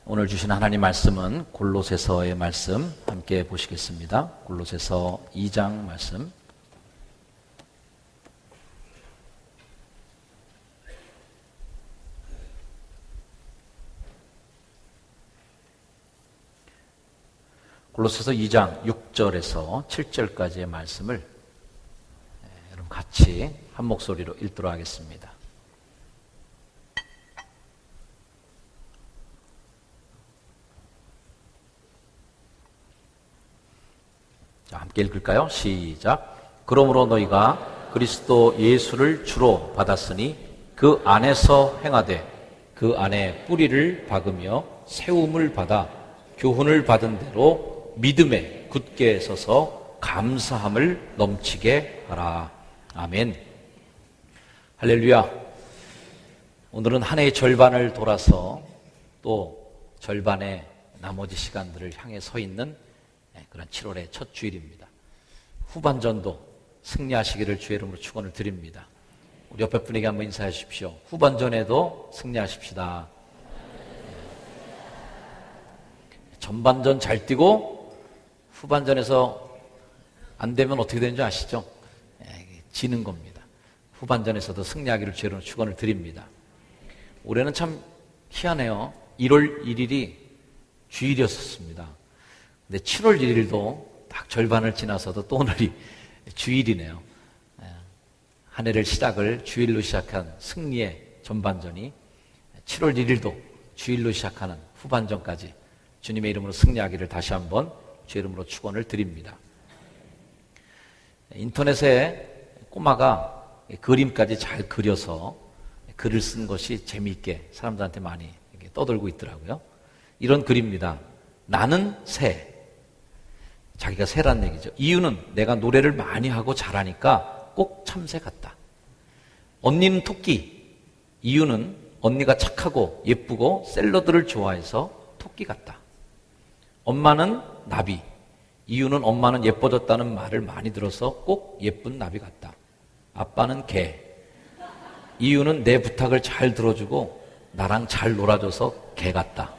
오늘 주신 하나님 말씀은 골로새서의 말씀 함께 보시겠습니다. 골로새서 2장 말씀. 골로새서 2장 6절에서 7절까지의 말씀을 여러분 같이 한 목소리로 읽도록 하겠습니다. 자, 함께 읽을까요? 시작. 그러므로 너희가 그리스도 예수를 주로 받았으니 그 안에서 행하되 그 안에 뿌리를 박으며 세움을 받아 교훈을 받은 대로 믿음에 굳게 서서 감사함을 넘치게 하라. 아멘. 할렐루야. 오늘은 한 해의 절반을 돌아서 또 절반의 나머지 시간들을 향해 서 있는 그런 7월의 첫 주일입니다. 후반전도 승리하시기를 주의 이름으로 축원을 드립니다. 우리 옆에 분에게 한번 인사해 주십시오. 후반전에도 승리하십시다. 전반전 잘 뛰고 후반전에서 안 되면 어떻게 되는지 아시죠? 지는 겁니다. 후반전에서도 승리하기를 주의 이름으로 축원을 드립니다. 올해는 참 희한해요. 1월 1일이 주일이었습니다. 근데 7월 1일도 딱 절반을 지나서도 또 오늘이 주일이네요. 한 해를 시작을 주일로 시작한 승리의 전반전이 7월 1일도 주일로 시작하는 후반전까지 주님의 이름으로 승리하기를 다시 한번 주의 이름으로 축원을 드립니다. 인터넷에 꼬마가 그림까지 잘 그려서 글을 쓴 것이 재미있게 사람들한테 많이 떠들고 있더라고요. 이런 글입니다. 나는 새. 자기가 새란 얘기죠. 이유는 내가 노래를 많이 하고 잘하니까 꼭 참새 같다. 언니는 토끼. 이유는 언니가 착하고 예쁘고 샐러드를 좋아해서 토끼 같다. 엄마는 나비. 이유는 엄마는 예뻐졌다는 말을 많이 들어서 꼭 예쁜 나비 같다. 아빠는 개. 이유는 내 부탁을 잘 들어주고 나랑 잘 놀아줘서 개 같다.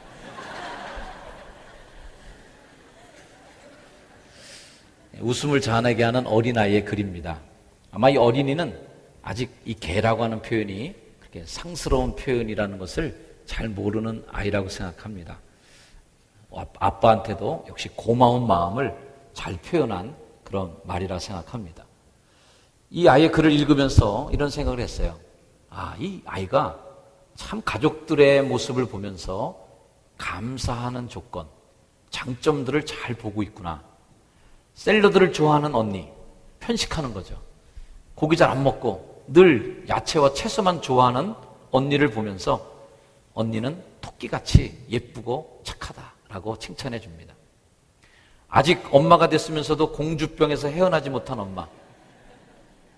웃음을 자아내게 하는 어린아이의 글입니다. 아마 이 어린이는 아직 이 개라고 하는 표현이 그렇게 상스러운 표현이라는 것을 잘 모르는 아이라고 생각합니다. 아빠한테도 역시 고마운 마음을 잘 표현한 그런 말이라 생각합니다. 이 아이의 글을 읽으면서 이런 생각을 했어요. 이 아이가 참 가족들의 모습을 보면서 감사하는 조건, 장점들을 잘 보고 있구나. 샐러드를 좋아하는 언니, 편식하는 거죠. 고기 잘 안 먹고 늘 야채와 채소만 좋아하는 언니를 보면서 언니는 토끼같이 예쁘고 착하다라고 칭찬해 줍니다. 아직 엄마가 됐으면서도 공주병에서 헤어나지 못한 엄마.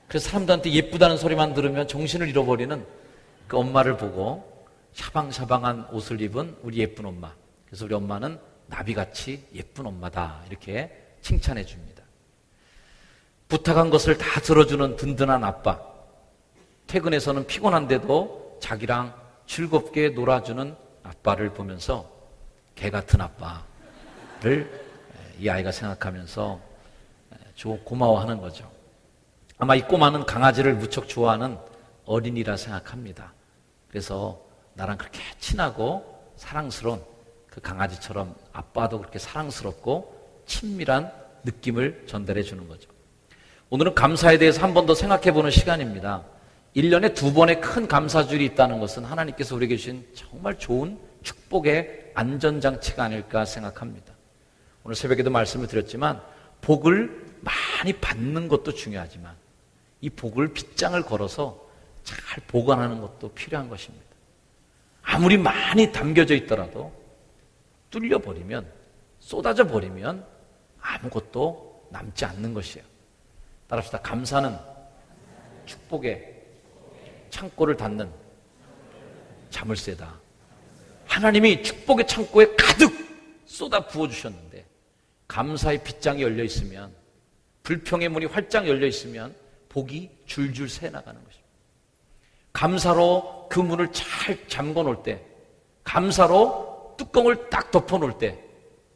그래서 사람들한테 예쁘다는 소리만 들으면 정신을 잃어버리는 그 엄마를 보고 샤방샤방한 옷을 입은 우리 예쁜 엄마. 그래서 우리 엄마는 나비같이 예쁜 엄마다 이렇게 칭찬해 줍니다. 부탁한 것을 다 들어주는 든든한 아빠. 퇴근해서는 피곤한데도 자기랑 즐겁게 놀아주는 아빠를 보면서 개 같은 아빠를 이 아이가 생각하면서 고마워하는 거죠. 아마 이 꼬마는 강아지를 무척 좋아하는 어린이라 생각합니다. 그래서 나랑 그렇게 친하고 사랑스러운 그 강아지처럼 아빠도 그렇게 사랑스럽고 친밀한 느낌을 전달해 주는 거죠. 오늘은 감사에 대해서 한 번 더 생각해 보는 시간입니다. 1년에 2번의 큰 감사주일이 있다는 것은 하나님께서 우리에게 주신 정말 좋은 축복의 안전장치가 아닐까 생각합니다. 오늘 새벽에도 말씀을 드렸지만 복을 많이 받는 것도 중요하지만 이 복을 빗장을 걸어서 잘 보관하는 것도 필요한 것입니다. 아무리 많이 담겨져 있더라도 뚫려버리면, 쏟아져 버리면 아무것도 남지 않는 것이에요. 따라합시다. 감사는 축복의 창고를 닫는 자물쇠다. 하나님이 축복의 창고에 가득 쏟아 부어주셨는데 감사의 빗장이 열려 있으면, 불평의 문이 활짝 열려 있으면 복이 줄줄 새나가는 것입니다. 감사로 그 문을 잘 잠궈 놓을 때, 감사로 뚜껑을 딱 덮어놓을 때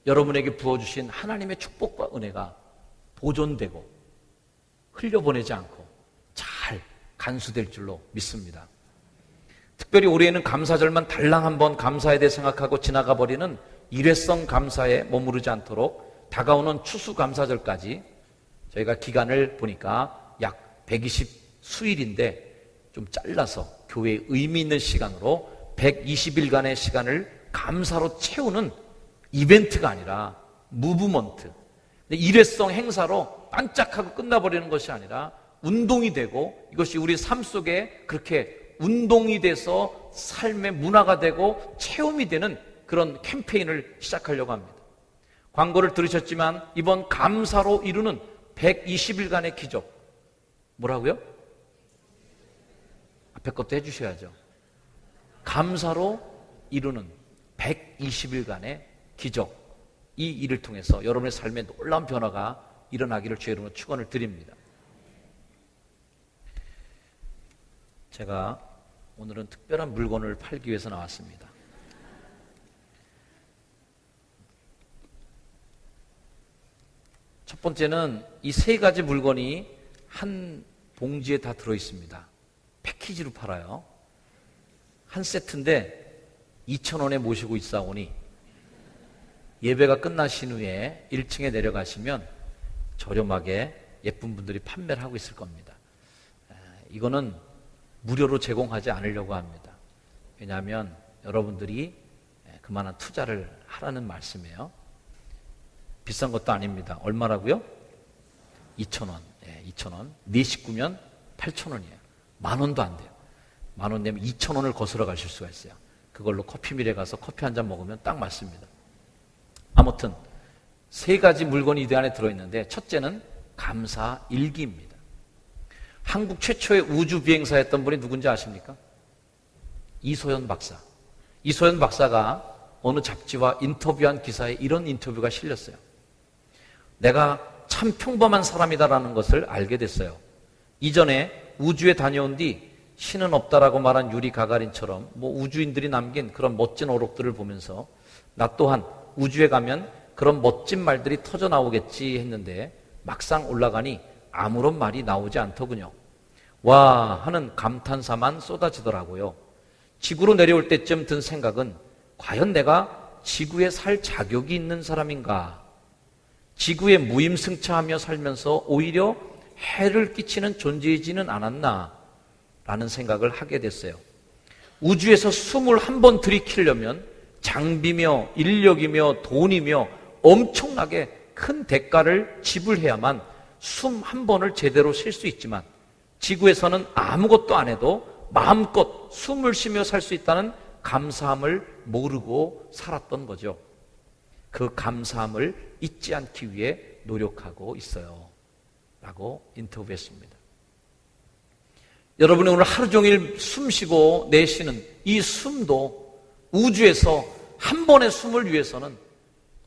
여러분에게 부어주신 하나님의 축복과 은혜가 보존되고 흘려보내지 않고 잘 간수될 줄로 믿습니다. 특별히 올해에는 감사절만 달랑 한번 감사에 대해 생각하고 지나가 버리는 일회성 감사에 머무르지 않도록 다가오는 추수감사절까지 저희가 기간을 보니까 약 120수일인데 좀 잘라서 교회의 의미 있는 시간으로 120일간의 시간을 감사로 채우는 이벤트가 아니라 무브먼트, 일회성 행사로 반짝하고 끝나버리는 것이 아니라 운동이 되고 이것이 우리 삶 속에 그렇게 운동이 돼서 삶의 문화가 되고 체험이 되는 그런 캠페인을 시작하려고 합니다. 광고를 들으셨지만 이번 감사로 이루는 120일간의 기적, 뭐라고요? 앞에 것도 해주셔야죠. 감사로 이루는 120일간의 기적, 이 일을 통해서 여러분의 삶에 놀라운 변화가 일어나기를 주의 이름으로 축원을 드립니다. 제가 오늘은 특별한 물건을 팔기 위해서 나왔습니다. 첫 번째는 이 세 가지 물건이 한 봉지에 다 들어있습니다. 패키지로 팔아요. 한 세트인데 2,000원에 모시고 있사오니 예배가 끝나신 후에 1층에 내려가시면 저렴하게 예쁜 분들이 판매를 하고 있을 겁니다. 이거는 무료로 제공하지 않으려고 합니다. 왜냐하면 여러분들이 그만한 투자를 하라는 말씀이에요. 비싼 것도 아닙니다. 얼마라고요? 2,000원. 2,000원. 네 식구면 8,000원이에요. 10,000원도 안 돼요. 10,000원 내면 2,000원을 거슬러 가실 수가 있어요. 그걸로 커피밀에 가서 커피 한 잔 먹으면 딱 맞습니다. 아무튼 세 가지 물건이 이 안에 들어있는데 첫째는 감사 일기입니다. 한국 최초의 우주 비행사였던 분이 누군지 아십니까? 이소연 박사. 이소연 박사가 어느 잡지와 인터뷰한 기사에 이런 인터뷰가 실렸어요. 내가 참 평범한 사람이다라는 것을 알게 됐어요. 이전에 우주에 다녀온 뒤 신은 없다라고 말한 유리 가가린처럼 우주인들이 남긴 그런 멋진 어록들을 보면서 나 또한 우주에 가면 그런 멋진 말들이 터져 나오겠지 했는데 막상 올라가니 아무런 말이 나오지 않더군요. 와 하는 감탄사만 쏟아지더라고요. 지구로 내려올 때쯤 든 생각은 과연 내가 지구에 살 자격이 있는 사람인가? 지구에 무임승차하며 살면서 오히려 해를 끼치는 존재이지는 않았나? 라는 생각을 하게 됐어요. 우주에서 숨을 한 번 들이키려면 장비며 인력이며 돈이며 엄청나게 큰 대가를 지불해야만 숨 한 번을 제대로 쉴 수 있지만 지구에서는 아무것도 안 해도 마음껏 숨을 쉬며 살 수 있다는 감사함을 모르고 살았던 거죠. 그 감사함을 잊지 않기 위해 노력하고 있어요. 라고 인터뷰했습니다. 여러분이 오늘 하루 종일 숨 쉬고 내쉬는 이 숨도 우주에서 한 번의 숨을 위해서는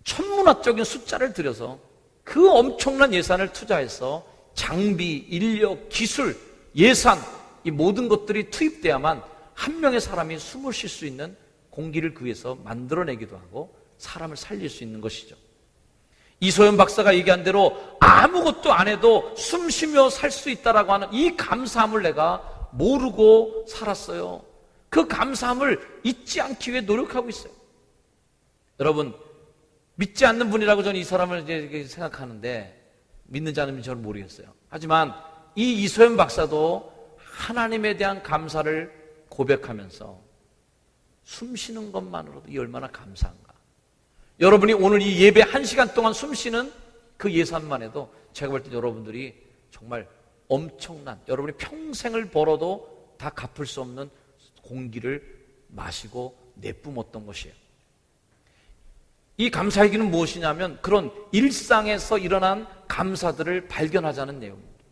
천문학적인 숫자를 들여서 그 엄청난 예산을 투자해서 장비, 인력, 기술, 예산 이 모든 것들이 투입돼야만 한 명의 사람이 숨을 쉴 수 있는 공기를 그 위해서 만들어내기도 하고 사람을 살릴 수 있는 것이죠. 이소연 박사가 얘기한 대로 아무것도 안 해도 숨 쉬며 살 수 있다라고 하는 이 감사함을 내가 모르고 살았어요. 그 감사함을 잊지 않기 위해 노력하고 있어요. 여러분, 믿지 않는 분이라고 저는 이 사람을 이제 생각하는데 믿는지 안 믿는지 저는 모르겠어요. 하지만 이 이소연 박사도 하나님에 대한 감사를 고백하면서 숨 쉬는 것만으로도 이 얼마나 감사한가. 여러분이 오늘 이 예배 1시간 동안 숨 쉬는 그 예산만 해도 제가 볼 때 여러분들이 정말 엄청난, 여러분이 평생을 벌어도 다 갚을 수 없는 공기를 마시고 내뿜었던 것이에요. 이 감사일기는 무엇이냐면 그런 일상에서 일어난 감사들을 발견하자는 내용입니다.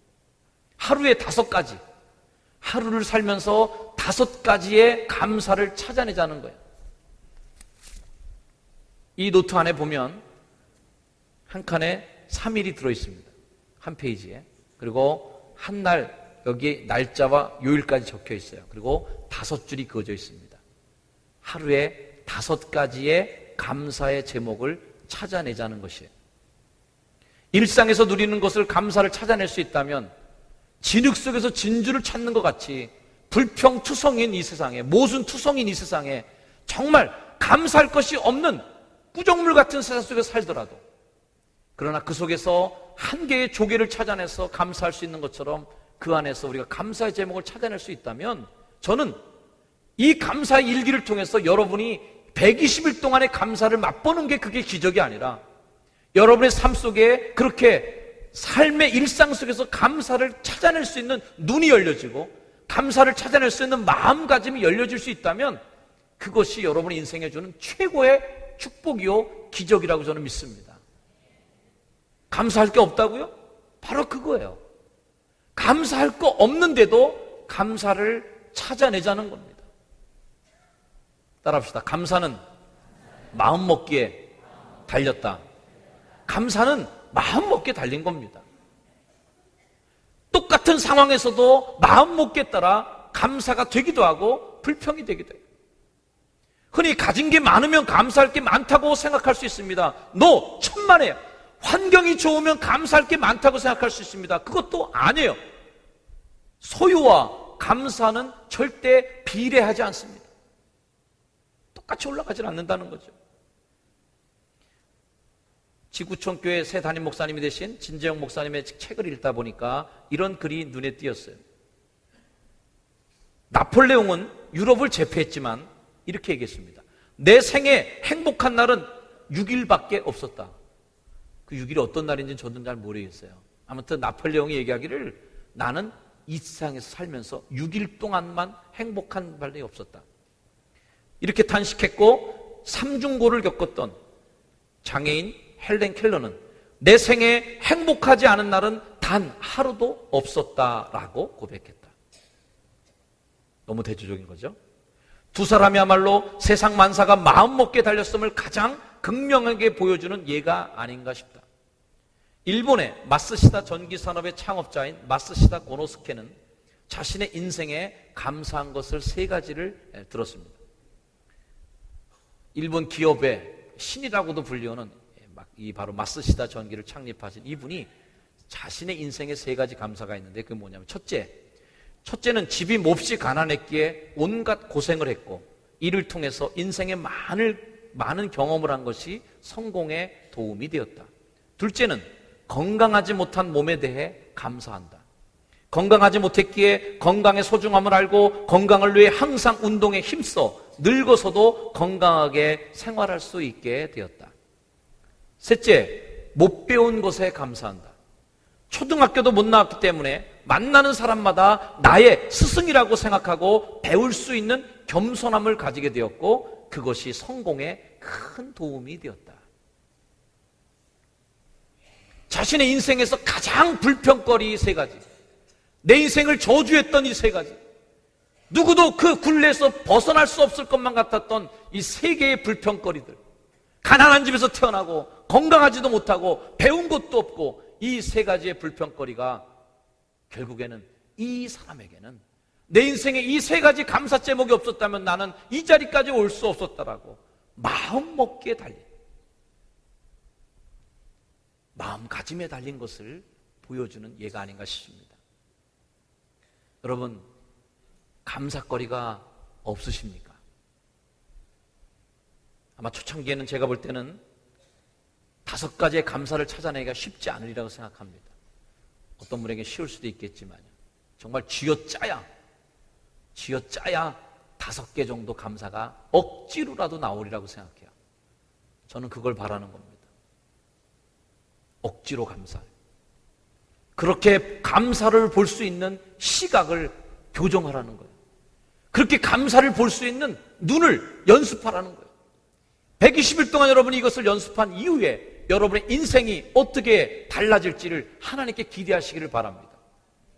하루에 5가지, 하루를 살면서 5가지의 감사를 찾아내자는 거예요. 이 노트 안에 보면 한 칸에 3일이 들어있습니다. 한 페이지에. 그리고 한 날 여기 날짜와 요일까지 적혀 있어요. 그리고 5줄이 그어져 있습니다. 하루에 5가지의 감사의 제목을 찾아내자는 것이에요. 일상에서 누리는 것을 감사를 찾아낼 수 있다면 진흙 속에서 진주를 찾는 것 같이 불평투성인 이 세상에, 모순투성인 이 세상에 정말 감사할 것이 없는 꾸정물 같은 세상 속에 살더라도, 그러나 그 속에서 한 개의 조개를 찾아내서 감사할 수 있는 것처럼 그 안에서 우리가 감사의 제목을 찾아낼 수 있다면, 저는 이 감사의 일기를 통해서 여러분이 120일 동안의 감사를 맛보는 게 그게 기적이 아니라, 여러분의 삶 속에 그렇게 삶의 일상 속에서 감사를 찾아낼 수 있는 눈이 열려지고 감사를 찾아낼 수 있는 마음가짐이 열려질 수 있다면, 그것이 여러분의 인생에 주는 최고의 축복이요 기적이라고 저는 믿습니다. 감사할 게 없다고요? 바로 그거예요. 감사할 거 없는데도 감사를 찾아내자는 겁니다. 따라합시다. 감사는 마음 먹기에 달렸다. 감사는 마음 먹기에 달린 겁니다. 똑같은 상황에서도 마음 먹기에 따라 감사가 되기도 하고 불평이 되기도 해요. 흔히 가진 게 많으면 감사할 게 많다고 생각할 수 있습니다. No, 천만에요. 환경이 좋으면 감사할 게 많다고 생각할 수 있습니다. 그것도 아니에요. 소유와 감사는 절대 비례하지 않습니다. 똑같이 올라가지 않는다는 거죠. 지구촌 교회 새 담임 목사님이 되신 진재영 목사님의 책을 읽다 보니까 이런 글이 눈에 띄었어요. 나폴레옹은 유럽을 제패했지만 이렇게 얘기했습니다. 내 생에 행복한 날은 6일밖에 없었다. 그 6일이 어떤 날인지는 저도 잘 모르겠어요. 아무튼 나폴레옹이 얘기하기를 나는 이 세상에서 살면서 6일 동안만 행복한 날이 없었다. 이렇게 탄식했고 삼중고를 겪었던 장애인 헬렌 켈러는 내 생에 행복하지 않은 날은 단 하루도 없었다라고 고백했다. 너무 대조적인 거죠. 두 사람이야말로 세상 만사가 마음먹기에 달렸음을 가장 극명하게 보여주는 예가 아닌가 싶다. 일본의 마쓰시다 전기산업의 창업자인 마쓰시다 고노스케는 자신의 인생에 감사한 것을 3가지를 들었습니다. 일본 기업의 신이라고도 불리우는 이 바로 마쓰시다 전기를 창립하신 이분이 자신의 인생에 3가지 감사가 있는데, 그게 뭐냐면, 첫째는 집이 몹시 가난했기에 온갖 고생을 했고 이를 통해서 인생에 많은 경험을 한 것이 성공에 도움이 되었다. 둘째는 건강하지 못한 몸에 대해 감사한다. 건강하지 못했기에 건강의 소중함을 알고 건강을 위해 항상 운동에 힘써 늙어서도 건강하게 생활할 수 있게 되었다. 셋째, 못 배운 것에 감사한다. 초등학교도 못 나왔기 때문에 만나는 사람마다 나의 스승이라고 생각하고 배울 수 있는 겸손함을 가지게 되었고 그것이 성공에 큰 도움이 되었다. 자신의 인생에서 가장 불평거리 3가지, 내 인생을 저주했던 이 3가지, 누구도 그 굴레에서 벗어날 수 없을 것만 같았던 이 3개의 불평거리들, 가난한 집에서 태어나고 건강하지도 못하고 배운 것도 없고 이 3가지의 불평거리가 결국에는 이 사람에게는 내 인생에 이 3가지 감사 제목이 없었다면 나는 이 자리까지 올 수 없었다라고 마음 먹기에 달린, 마음가짐에 달린 것을 보여주는 예가 아닌가 싶습니다. 여러분, 감사거리가 없으십니까? 아마 초창기에는 제가 볼 때는 5가지의 감사를 찾아내기가 쉽지 않으리라고 생각합니다. 어떤 분에게 쉬울 수도 있겠지만요, 정말 쥐어짜야 5개 정도 감사가 억지로라도 나오리라고 생각해요. 저는 그걸 바라는 겁니다. 억지로 감사. 그렇게 감사를 볼 수 있는 시각을 교정하라는 거예요. 그렇게 감사를 볼 수 있는 눈을 연습하라는 거예요. 120일 동안 여러분이 이것을 연습한 이후에 여러분의 인생이 어떻게 달라질지를 하나님께 기대하시기를 바랍니다.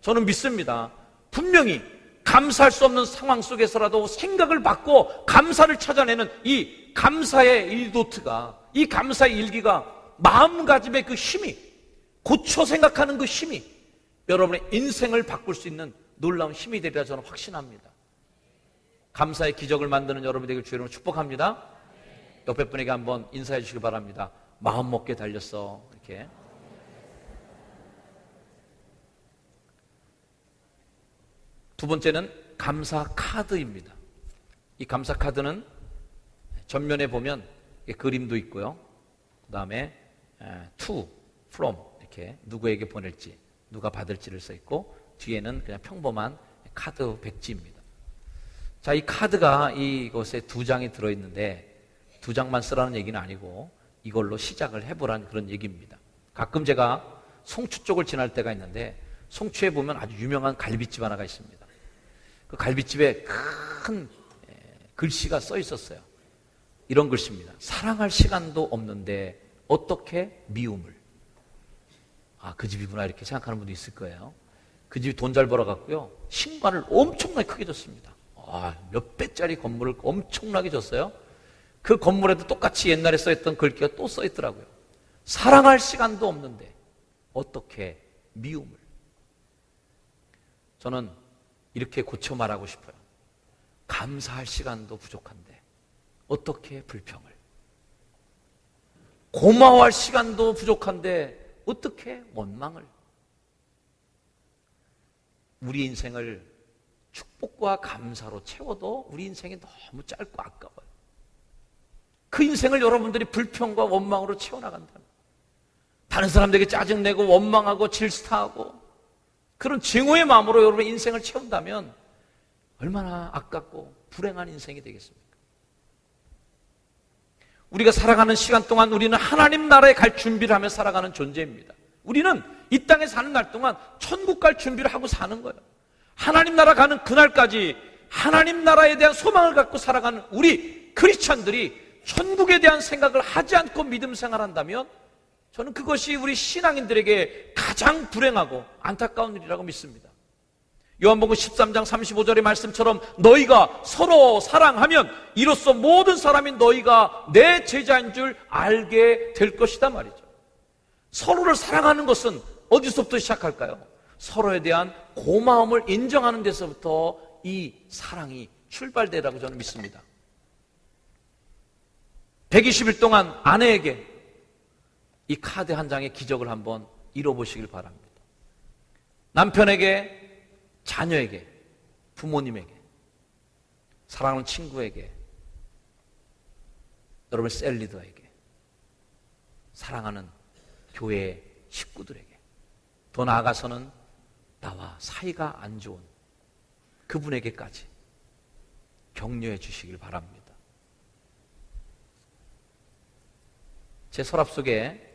저는 믿습니다. 분명히 감사할 수 없는 상황 속에서라도 생각을 바꿔 감사를 찾아내는 이 감사의 일도트가, 이 감사의 일기가 마음가짐의 그 힘이, 고쳐 생각하는 그 힘이 여러분의 인생을 바꿀 수 있는 놀라운 힘이 되리라 저는 확신합니다. 감사의 기적을 만드는 여러분이 되길 주의 이름으로 축복합니다. 옆에 분에게 한번 인사해 주시기 바랍니다. 마음 먹게 달렸어. 이렇게. 두 번째는 감사 카드입니다. 이 감사 카드는 전면에 보면 그림도 있고요. 그 다음에 to, from 이렇게 누구에게 보낼지, 누가 받을지를 써 있고, 뒤에는 그냥 평범한 카드 백지입니다. 자, 이 카드가 이것에 2장이 들어있는데 2장만 쓰라는 얘기는 아니고 이걸로 시작을 해보라는 그런 얘기입니다. 가끔 제가 송추 쪽을 지날 때가 있는데 송추에 보면 아주 유명한 갈비집 하나가 있습니다. 그 갈비집에 큰 글씨가 써 있었어요. 이런 글씨입니다. 사랑할 시간도 없는데 어떻게 미움을. 아, 그 집이구나 이렇게 생각하는 분도 있을 거예요. 그 집이 돈 잘 벌어갖고요, 신관을 엄청나게 크게 줬습니다. 몇 배짜리 건물을 엄청나게 줬어요. 그 건물에도 똑같이 옛날에 써있던 글귀가 또 써있더라고요. 사랑할 시간도 없는데 어떻게 미움을. 저는 이렇게 고쳐 말하고 싶어요. 감사할 시간도 부족한데 어떻게 불평을. 고마워할 시간도 부족한데 어떻게 원망을. 우리 인생을 축복과 감사로 채워도 우리 인생이 너무 짧고 아까워요. 그 인생을 여러분들이 불평과 원망으로 채워나간다면, 다른 사람들에게 짜증내고 원망하고 질타하고 그런 증오의 마음으로 여러분의 인생을 채운다면 얼마나 아깝고 불행한 인생이 되겠습니까? 우리가 살아가는 시간 동안 우리는 하나님 나라에 갈 준비를 하며 살아가는 존재입니다. 우리는 이 땅에 사는 날 동안 천국 갈 준비를 하고 사는 거예요. 하나님 나라 가는 그날까지 하나님 나라에 대한 소망을 갖고 살아가는 우리 크리스찬들이 천국에 대한 생각을 하지 않고 믿음 생활한다면 저는 그것이 우리 신앙인들에게 가장 불행하고 안타까운 일이라고 믿습니다. 요한복음 13장 35절의 말씀처럼 너희가 서로 사랑하면 이로써 모든 사람이 너희가 내 제자인 줄 알게 될 것이다 말이죠. 서로를 사랑하는 것은 어디서부터 시작할까요? 서로에 대한 고마움을 인정하는 데서부터 이 사랑이 출발되라고 저는 믿습니다. 120일 동안 아내에게 이 카드 한 장의 기적을 한번 이뤄보시길 바랍니다. 남편에게, 자녀에게, 부모님에게, 사랑하는 친구에게, 여러분 셀리더에게, 사랑하는 교회 식구들에게, 더 나아가서는 나와 사이가 안 좋은 그분에게까지 격려해 주시길 바랍니다. 제 서랍 속에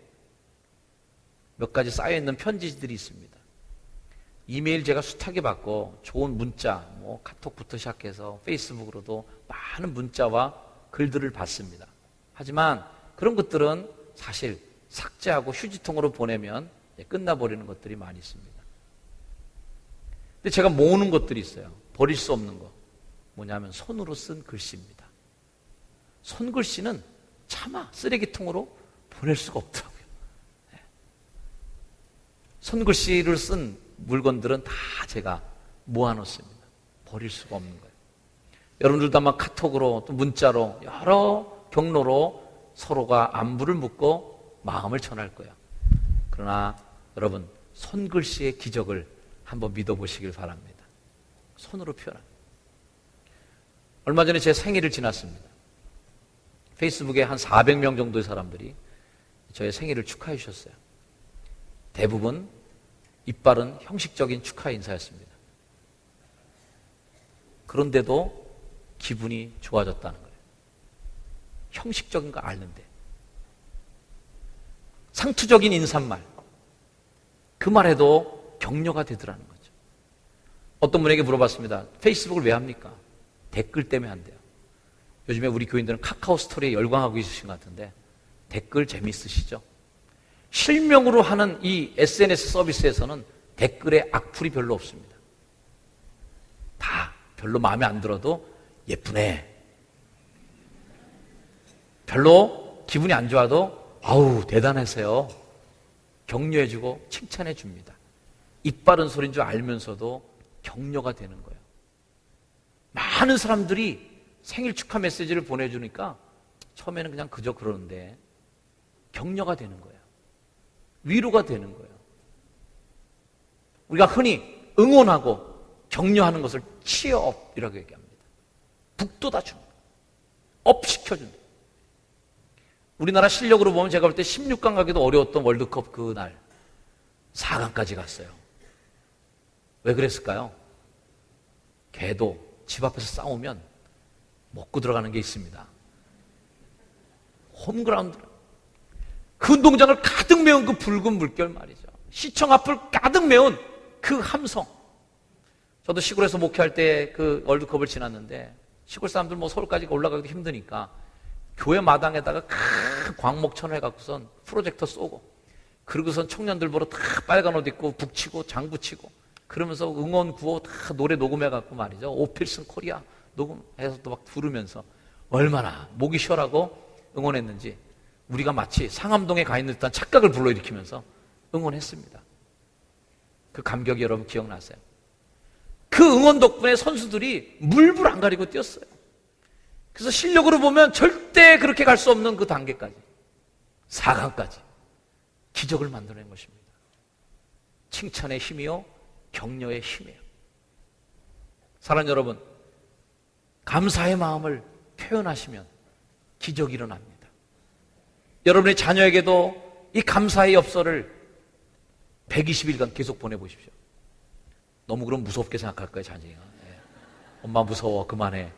몇 가지 쌓여있는 편지들이 있습니다. 이메일 제가 숱하게 받고 좋은 문자, 카톡부터 시작해서 페이스북으로도 많은 문자와 글들을 받습니다. 하지만 그런 것들은 사실 삭제하고 휴지통으로 보내면 끝나버리는 것들이 많이 있습니다. 근데 제가 모으는 것들이 있어요. 버릴 수 없는 거. 뭐냐면 손으로 쓴 글씨입니다. 손글씨는 차마 쓰레기통으로 보낼 수가 없더라고요. 손글씨를 쓴 물건들은 다 제가 모아놓습니다. 버릴 수가 없는 거예요. 여러분들도 아마 카톡으로 또 문자로 여러 경로로 서로가 안부를 묻고 마음을 전할 거예요. 그러나 여러분 손글씨의 기적을 한번 믿어보시길 바랍니다. 손으로 표현합니다. 얼마 전에 제 생일을 지났습니다. 페이스북에 한 400명 정도의 사람들이 저의 생일을 축하해 주셨어요. 대부분 이빨은 형식적인 축하 인사였습니다. 그런데도 기분이 좋아졌다는 거예요. 형식적인 거 아는데. 상투적인 인사말, 그 말에도 격려가 되더라는 거죠. 어떤 분에게 물어봤습니다. 페이스북을 왜 합니까? 댓글 때문에 한대요. 요즘에 우리 교인들은 카카오 스토리에 열광하고 있으신 것 같은데 댓글 재미있으시죠? 실명으로 하는 이 SNS 서비스에서는 댓글에 악플이 별로 없습니다. 다 별로 마음에 안 들어도 예쁘네. 별로 기분이 안 좋아도 아우 대단하세요. 격려해주고 칭찬해줍니다. 입 바른 소리인 줄 알면서도 격려가 되는 거예요. 많은 사람들이 생일 축하 메시지를 보내주니까 처음에는 그냥 그저 그러는데 격려가 되는 거예요. 위로가 되는 거예요. 우리가 흔히 응원하고 격려하는 것을 치어업이라고 얘기합니다. 북돋아주는 거예요. 업 시켜주는 거예요. 우리나라 실력으로 보면 제가 볼 때 16강 가기도 어려웠던 월드컵 그날 4강까지 갔어요. 왜 그랬을까요? 개도 집 앞에서 싸우면 먹고 들어가는 게 있습니다. 홈그라운드. 그 운동장을 가득 메운 그 붉은 물결 말이죠. 시청 앞을 가득 메운 그 함성. 저도 시골에서 목회할 때 그 월드컵을 지났는데 시골 사람들 뭐 서울까지 올라가기도 힘드니까 교회 마당에다가 큰 광목천을 해갖고선 프로젝터 쏘고 그러고선 청년들 보러 다 빨간 옷 입고 북치고 장구치고 그러면서 응원 구호 다 노래 녹음해갖고 말이죠. 오필슨 코리아 녹음해서 또 막 부르면서 얼마나 목이 쉬어라고 응원했는지 우리가 마치 상암동에 가 있는 듯한 착각을 불러일으키면서 응원했습니다. 그 감격이 여러분 기억나세요? 그 응원 덕분에 선수들이 물불 안 가리고 뛰었어요. 그래서 실력으로 보면 절대 그렇게 갈 수 없는 그 단계까지 4강까지 기적을 만들어낸 것입니다. 칭찬의 힘이요 격려의 힘이에요. 사랑하는 여러분, 감사의 마음을 표현하시면 기적이 일어납니다. 여러분의 자녀에게도 이 감사의 엽서를 120일간 계속 보내보십시오. 너무 그럼 무섭게 생각할 거예요, 자녀가. 엄마 무서워, 그만해.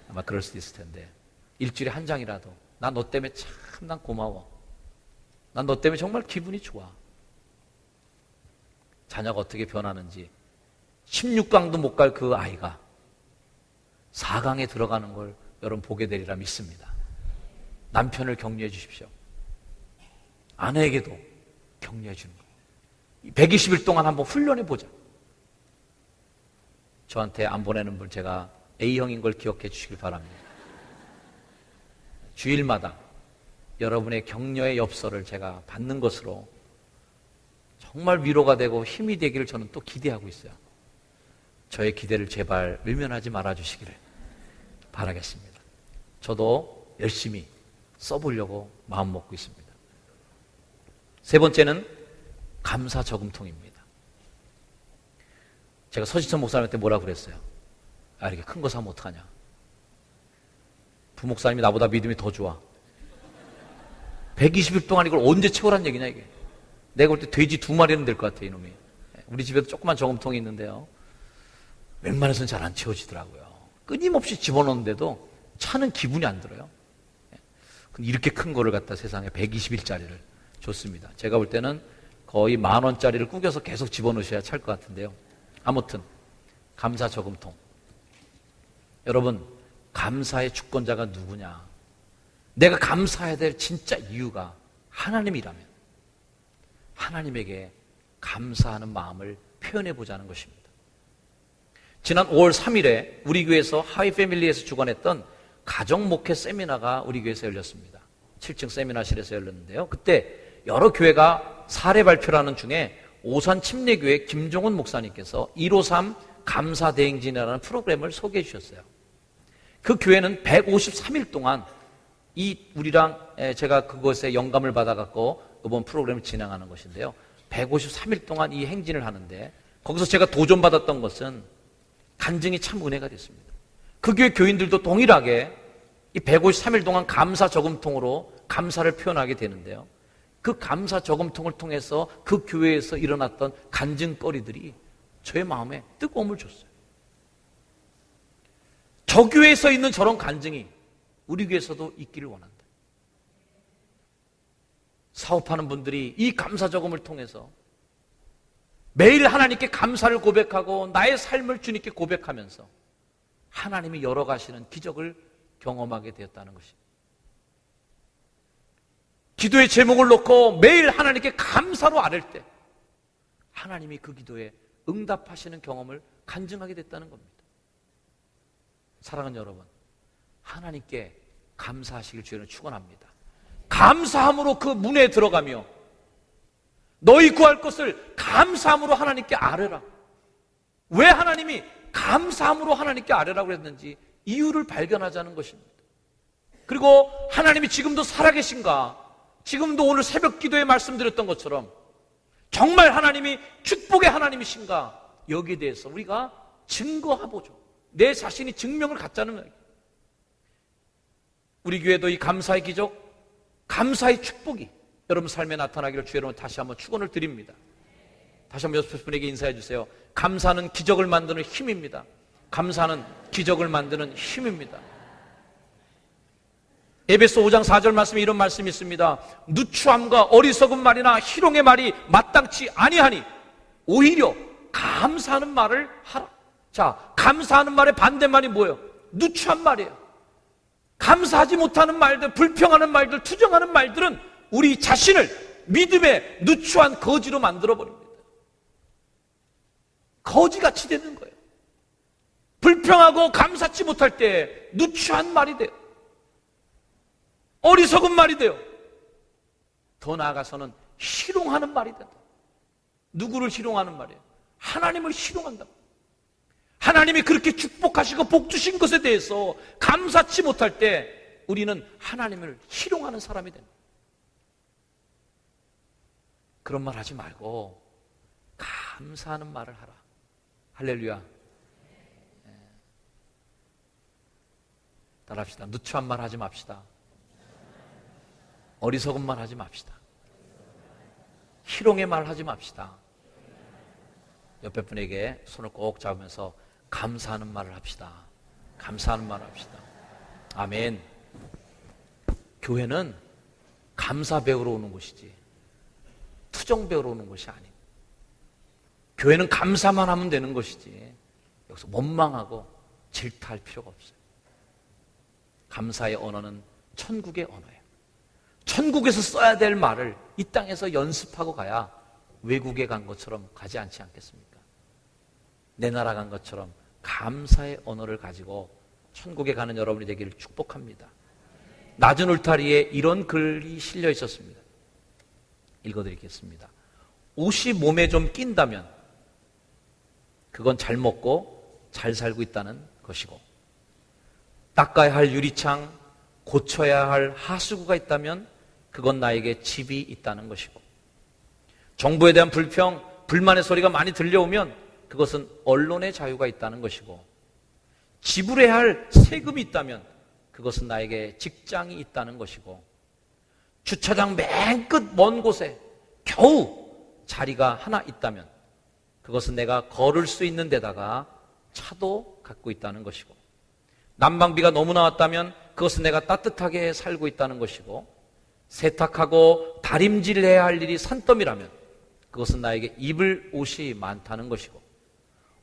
아마 그럴 수도 있을 텐데 일주일에 한 장이라도 나 너 때문에 참 난 고마워. 난 너 때문에 정말 기분이 좋아. 자녀가 어떻게 변하는지 16강도 못 갈 그 아이가 4강에 들어가는 걸 여러분 보게 되리라 믿습니다. 남편을 격려해 주십시오. 아내에게도 격려해 주는 거. 120일 동안 한번 훈련해 보자. 저한테 안 보내는 분 제가 A형인 걸 기억해 주시길 바랍니다. 주일마다 여러분의 격려의 엽서를 제가 받는 것으로 정말 위로가 되고 힘이 되기를 저는 또 기대하고 있어요. 저의 기대를 제발 외면하지 말아주시기를 바라겠습니다. 저도 열심히 써보려고 마음 먹고 있습니다. 세 번째는 감사 저금통입니다. 제가 서지천 목사님한테 뭐라 그랬어요? 아, 이렇게 큰 거 사면 어떡하냐? 부목사님이 나보다 믿음이 더 좋아. 120일 동안 이걸 언제 채우란 얘기냐, 이게. 내가 볼 때 돼지 2마리는 될 것 같아, 이놈이. 우리 집에도 조그만 저금통이 있는데요. 웬만해서는 잘 안 채워지더라고요. 끊임없이 집어넣는데도 차는 기분이 안 들어요. 근데 이렇게 큰 거를 갖다 세상에 120일짜리를 줬습니다. 제가 볼 때는 거의 10,000원짜리를 구겨서 계속 집어넣으셔야 찰 것 같은데요. 아무튼 감사 저금통. 여러분, 감사의 주권자가 누구냐? 내가 감사해야 될 진짜 이유가 하나님이라면 하나님에게 감사하는 마음을 표현해 보자는 것입니다. 지난 5월 3일에 우리 교회에서 하이패밀리에서 주관했던 가정목회 세미나가 우리 교회에서 열렸습니다. 7층 세미나실에서 열렸는데요. 그때 여러 교회가 사례 발표를 하는 중에 오산 침례교회 김종훈 목사님께서 153 감사대행진이라는 프로그램을 소개해 주셨어요. 그 교회는 153일 동안 우리랑 제가 그것에 영감을 받아갖고 이번 프로그램을 진행하는 것인데요. 153일 동안 이 행진을 하는데 거기서 제가 도전받았던 것은 간증이 참 은혜가 됐습니다. 그 교회 교인들도 동일하게 이 153일 동안 감사 저금통으로 감사를 표현하게 되는데요. 그 감사 저금통을 통해서 그 교회에서 일어났던 간증거리들이 저의 마음에 뜨거움을 줬어요. 저 교회에서 있는 저런 간증이 우리 교회에서도 있기를 원한다. 사업하는 분들이 이 감사 저금을 통해서 매일 하나님께 감사를 고백하고 나의 삶을 주님께 고백하면서 하나님이 열어가시는 기적을 경험하게 되었다는 것입니다. 기도의 제목을 놓고 매일 하나님께 감사로 아랠 때 하나님이 그 기도에 응답하시는 경험을 간증하게 됐다는 겁니다. 사랑하는 여러분, 하나님께 감사하시길 주님은 축원합니다. 감사함으로 그 문에 들어가며 너희 구할 것을 감사함으로 하나님께 아뢰라. 왜 하나님이 감사함으로 하나님께 아뢰라고 했는지 이유를 발견하자는 것입니다. 그리고 하나님이 지금도 살아계신가? 지금도 오늘 새벽 기도에 말씀드렸던 것처럼 정말 하나님이 축복의 하나님이신가? 여기에 대해서 우리가 증거해보죠. 내 자신이 증명을 갖자는 거예요. 우리 교회도 이 감사의 기적, 감사의 축복이 여러분 삶에 나타나기를 주의 이름으로 다시 한번 축원을 드립니다. 다시 한번 6분에게 인사해 주세요. 감사는 기적을 만드는 힘입니다. 감사는 기적을 만드는 힘입니다. 에베소 5장 4절 말씀에 이런 말씀이 있습니다. 누추함과 어리석은 말이나 희롱의 말이 마땅치 아니하니 오히려 감사하는 말을 하라. 자, 감사하는 말의 반대말이 뭐예요? 누추한 말이에요. 감사하지 못하는 말들, 불평하는 말들, 투정하는 말들은 우리 자신을 믿음의 누추한 거지로 만들어버립니다. 거지같이 되는 거예요. 불평하고 감사치 못할 때 누추한 말이 돼요. 어리석은 말이 돼요. 더 나아가서는 희롱하는 말이 된다. 누구를 희롱하는 말이에요? 하나님을 희롱한다. 하나님이 그렇게 축복하시고 복 주신 것에 대해서 감사치 못할 때 우리는 하나님을 희롱하는 사람이 됩니다. 그런 말 하지 말고 감사하는 말을 하라. 할렐루야. 따라합시다. 누추한 말 하지 맙시다. 어리석은 말 하지 맙시다. 희롱의 말 하지 맙시다. 옆에 분에게 손을 꼭 잡으면서 감사하는 말을 합시다. 감사하는 말을 합시다. 아멘. 교회는 감사 배우러 오는 곳이지 투정 배우러 오는 것이 아닙니다. 교회는 감사만 하면 되는 것이지 여기서 원망하고 질타할 필요가 없어요. 감사의 언어는 천국의 언어예요. 천국에서 써야 될 말을 이 땅에서 연습하고 가야 외국에 간 것처럼 가지 않지 않겠습니까? 내 나라 간 것처럼 감사의 언어를 가지고 천국에 가는 여러분이 되기를 축복합니다. 낮은 울타리에 이런 글이 실려 있었습니다. 읽어드리겠습니다. 옷이 몸에 좀 낀다면 그건 잘 먹고 잘 살고 있다는 것이고, 닦아야 할 유리창, 고쳐야 할 하수구가 있다면 그건 나에게 집이 있다는 것이고, 정부에 대한 불평, 불만의 소리가 많이 들려오면 그것은 언론의 자유가 있다는 것이고, 지불해야 할 세금이 있다면 그것은 나에게 직장이 있다는 것이고, 주차장 맨 끝 먼 곳에 겨우 자리가 하나 있다면 그것은 내가 걸을 수 있는 데다가 차도 갖고 있다는 것이고, 난방비가 너무 나왔다면 그것은 내가 따뜻하게 살고 있다는 것이고, 세탁하고 다림질해야 할 일이 산더미라면 그것은 나에게 입을 옷이 많다는 것이고,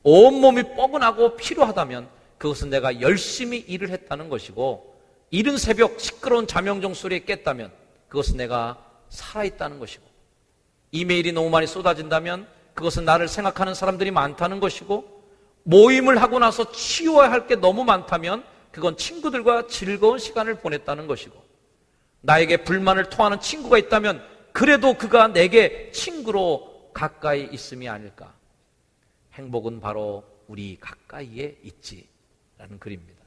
온몸이 뻐근하고 피로하다면 그것은 내가 열심히 일을 했다는 것이고, 이른 새벽 시끄러운 자명종 소리에 깼다면 그것은 내가 살아있다는 것이고, 이메일이 너무 많이 쏟아진다면 그것은 나를 생각하는 사람들이 많다는 것이고, 모임을 하고 나서 치워야 할 게 너무 많다면 그건 친구들과 즐거운 시간을 보냈다는 것이고, 나에게 불만을 토하는 친구가 있다면 그래도 그가 내게 친구로 가까이 있음이 아닐까. 행복은 바로 우리 가까이에 있지라는 글입니다.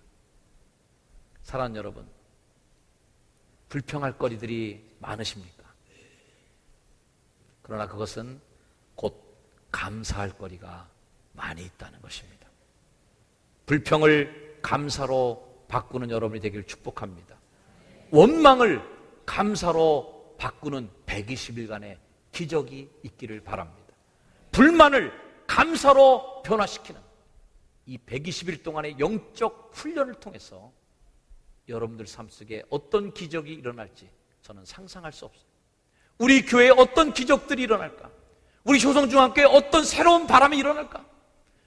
사랑하는 여러분, 불평할 거리들이 많으십니까? 그러나 그것은 곧 감사할 거리가 많이 있다는 것입니다. 불평을 감사로 바꾸는 여러분이 되기를 축복합니다. 원망을 감사로 바꾸는 120일간의 기적이 있기를 바랍니다. 불만을 감사로 변화시키는 이 120일 동안의 영적 훈련을 통해서 여러분들 삶 속에 어떤 기적이 일어날지 저는 상상할 수 없어요. 우리 교회에 어떤 기적들이 일어날까? 우리 효성중학교에 어떤 새로운 바람이 일어날까?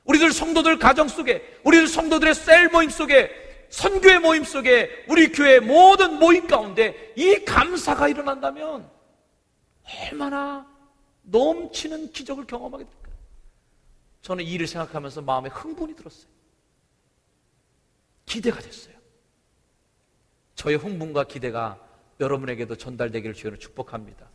우리들 성도들 가정 속에, 우리들 성도들의 셀 모임 속에, 선교의 모임 속에, 우리 교회 모든 모임 가운데 이 감사가 일어난다면 얼마나 넘치는 기적을 경험하게 될까요? 저는 이 일을 생각하면서 마음에 흥분이 들었어요. 기대가 됐어요. 저의 흥분과 기대가 여러분에게도 전달되기를 주여는 축복합니다.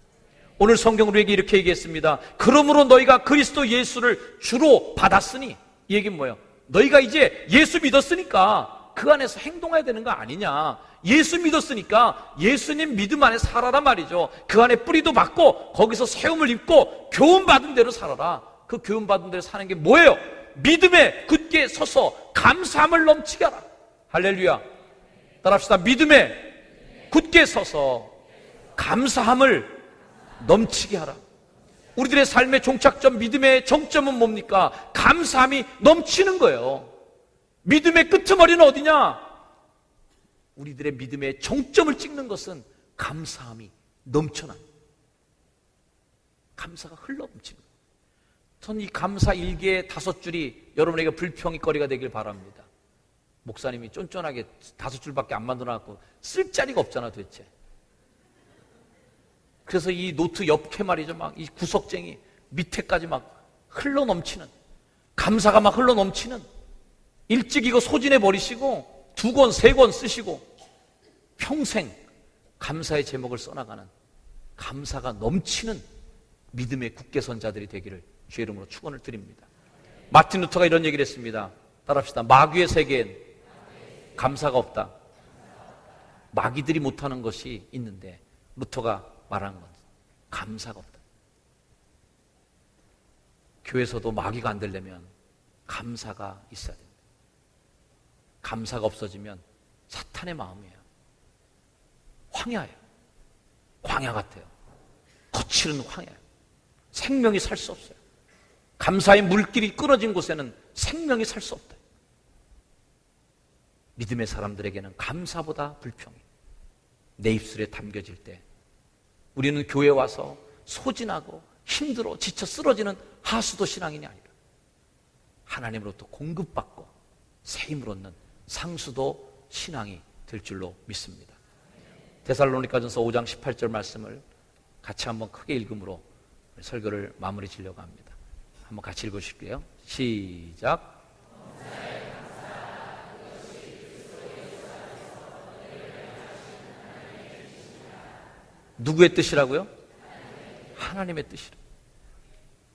오늘 성경 우리에게 이렇게 얘기했습니다. 그러므로 너희가 그리스도 예수를 주로 받았으니, 이 얘기는 뭐예요? 너희가 이제 예수 믿었으니까 그 안에서 행동해야 되는 거 아니냐. 예수 믿었으니까 예수님 믿음 안에 살아라 말이죠. 그 안에 뿌리도 받고 거기서 세움을 입고 교훈받은 대로 살아라. 그 교훈받은 대로 사는 게 뭐예요? 믿음에 굳게 서서 감사함을 넘치게 하라. 할렐루야. 따라합시다. 믿음에 굳게 서서 감사함을 넘치게 하라. 우리들의 삶의 종착점, 믿음의 정점은 뭡니까? 감사함이 넘치는 거예요. 믿음의 끄트머리는 어디냐? 우리들의 믿음의 정점을 찍는 것은 감사함이 넘쳐난, 감사가 흘러넘치는 거예요. 전 이 감사 일기의 5줄이 여러분에게 불평이거리가 되길 바랍니다. 목사님이 쫀쫀하게 5줄밖에 안 만들어놨고 쓸 자리가 없잖아 도대체. 그래서 이 노트 옆에 말이죠, 막 이 구석쟁이 밑에까지 막 흘러넘치는, 감사가 막 흘러넘치는, 일찍 이거 소진해 버리시고 2권, 3권 쓰시고 평생 감사의 제목을 써나가는, 감사가 넘치는 믿음의 굳게 선 자들이 되기를 주의 이름으로 축원을 드립니다. 마틴 루터가 이런 얘기를 했습니다. 따라합시다. 마귀의 세계엔 감사가 없다. 마귀들이 못하는 것이 있는데 루터가 말하는 건 감사가 없다. 교회에서도 마귀가 안 되려면 감사가 있어야 됩니다. 감사가 없어지면 사탄의 마음이에요. 황야예요. 광야 같아요. 거칠은 황야예요. 생명이 살 수 없어요. 감사의 물길이 끊어진 곳에는 생명이 살 수 없다. 믿음의 사람들에게는 감사보다 불평이 내 입술에 담겨질 때 우리는 교회에 와서 소진하고 힘들어 지쳐 쓰러지는 하수도 신앙인이 아니라 하나님으로부터 공급받고 새 힘을 얻는 상수도 신앙이 될 줄로 믿습니다. 데살로니가전서 5장 18절 말씀을 같이 한번 크게 읽음으로 설교를 마무리 지려고 합니다. 한번 같이 읽으실게요. 시작. 누구의 뜻이라고요? 하나님의 뜻이라.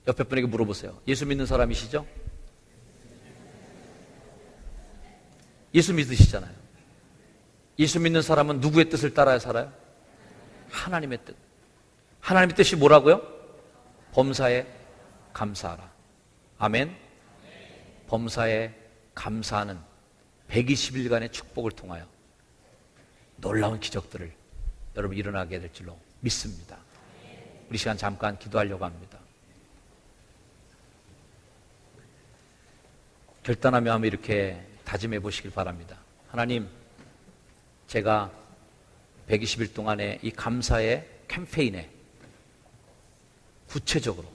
옆에 분에게 물어보세요. 예수 믿는 사람이시죠? 예수 믿으시잖아요. 예수 믿는 사람은 누구의 뜻을 따라야 살아요? 하나님의 뜻. 하나님의 뜻이 뭐라고요? 범사에 감사하라. 아멘. 범사에 감사하는 120일간의 축복을 통하여 놀라운 기적들을 여러분 일어나게 될 줄로 믿습니다. 우리 시간 잠깐 기도하려고 합니다. 결단하며 한번 이렇게 다짐해 보시길 바랍니다. 하나님, 제가 120일 동안의 이 감사의 캠페인에 구체적으로,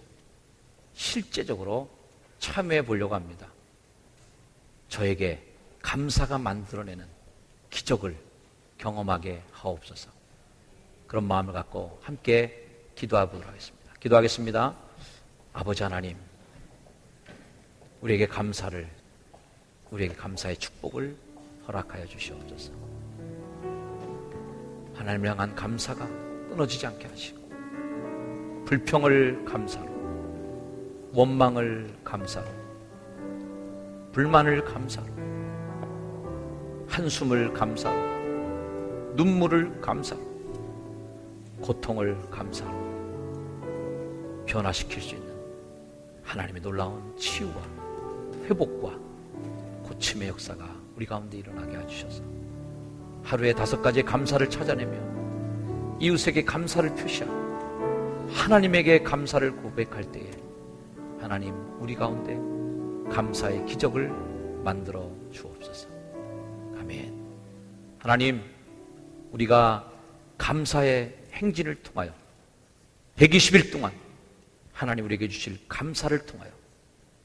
실제적으로 참여해 보려고 합니다. 저에게 감사가 만들어내는 기적을 경험하게 하옵소서. 그런 마음을 갖고 함께 기도하도록 하겠습니다. 기도하겠습니다. 아버지 하나님, 우리에게 감사의 축복을 허락하여 주시옵소서. 하나님을 향한 감사가 끊어지지 않게 하시고, 불평을 감사로, 원망을 감사로, 불만을 감사로, 한숨을 감사로, 눈물을 감사로, 고통을 감사로 변화시킬 수 있는 하나님의 놀라운 치유와 회복과 고침의 역사가 우리 가운데 일어나게 해주셔서 하루에 5가지의 감사를 찾아내며 이웃에게 감사를 표시하고 하나님에게 감사를 고백할 때에 하나님, 우리 가운데 감사의 기적을 만들어 주옵소서. 아멘. 하나님, 우리가 감사의 행진을 통하여 120일 동안 하나님 우리에게 주실 감사를 통하여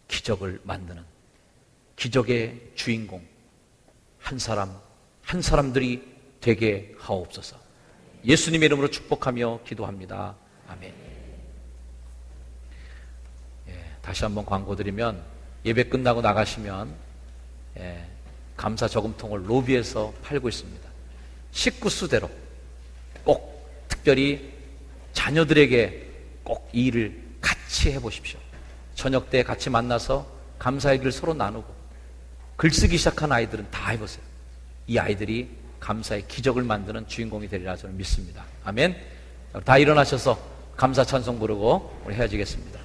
기적을 만드는 기적의 주인공 한 사람들이 되게 하옵소서. 예수님의 이름으로 축복하며 기도합니다. 아멘. 다시 한번 광고 드리면, 예배 끝나고 나가시면 감사 저금통을 로비에서 팔고 있습니다. 식구 수대로 꼭 특별히 자녀들에게 꼭 이 일을 같이 해보십시오. 저녁 때 같이 만나서 감사의 길을 서로 나누고, 글쓰기 시작한 아이들은 다 해보세요. 이 아이들이 감사의 기적을 만드는 주인공이 되리라 저는 믿습니다. 아멘. 다 일어나셔서 감사 찬송 부르고 우리 헤어지겠습니다.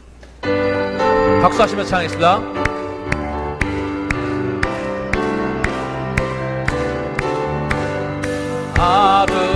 박수하시면서 찬양하겠습니다. 아름